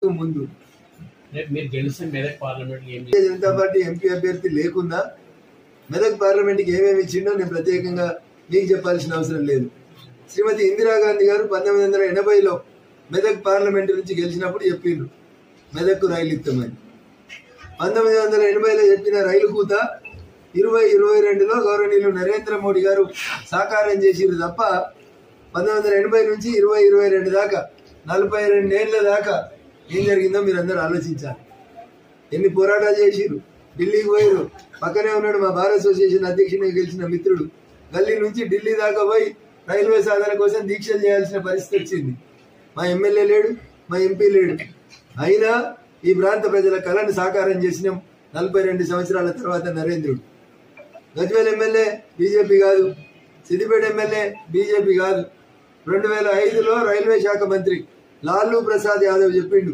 ముందు parliament Janata party MP అభ్యర్థి లేకున్నా మెదక్ పార్లమెంట్కి ఏమేమి ఇచ్చిండో నేను ప్రత్యేకంగా మీకు చెప్పాల్సిన అవసరం లేదు. శ్రీమతి ఇందిరాగాంధీ గారు 1980లో మెదక్ పార్లమెంటు నుంచి గెలిచినప్పుడు చెప్పిండ్రు మెదక్కు రైలు ఇస్తామని. 1980లో చెప్పిన రైలు కూత 2022లో గౌరవనీయులు నరేంద్ర మోడీ గారు సాకారం చేసిరు తప్ప 1980 నుంచి 2022 దాకా 42 ఏళ్ల దాకా ఏం జరిగిందో మీరందరూ ఆలోచించాలి. ఎన్ని పోరాటాలు చేసిరు, ఢిల్లీకి పోయారు. పక్కనే ఉన్నాడు మా భారత అసోసియేషన్ అధ్యక్షునిగా గెలిచిన మిత్రుడు, గల్లీ నుంచి ఢిల్లీ దాకా పోయి రైల్వే సాధన కోసం దీక్షలు చేయాల్సిన పరిస్థితి వచ్చింది. మా ఎమ్మెల్యే లేడు, మా ఎంపీ లేడు. అయినా ఈ ప్రాంత ప్రజల కళను సాకారం చేసినాం 42 సంవత్సరాల తర్వాత నరేంద్రుడు. గజ్వేల్ ఎమ్మెల్యే బీజేపీ కాదు, సిద్దిపేట ఎమ్మెల్యే బీజేపీ కాదు. 2005లో రైల్వే శాఖ మంత్రి లాలూ ప్రసాద్ యాదవ్ చెప్పిండు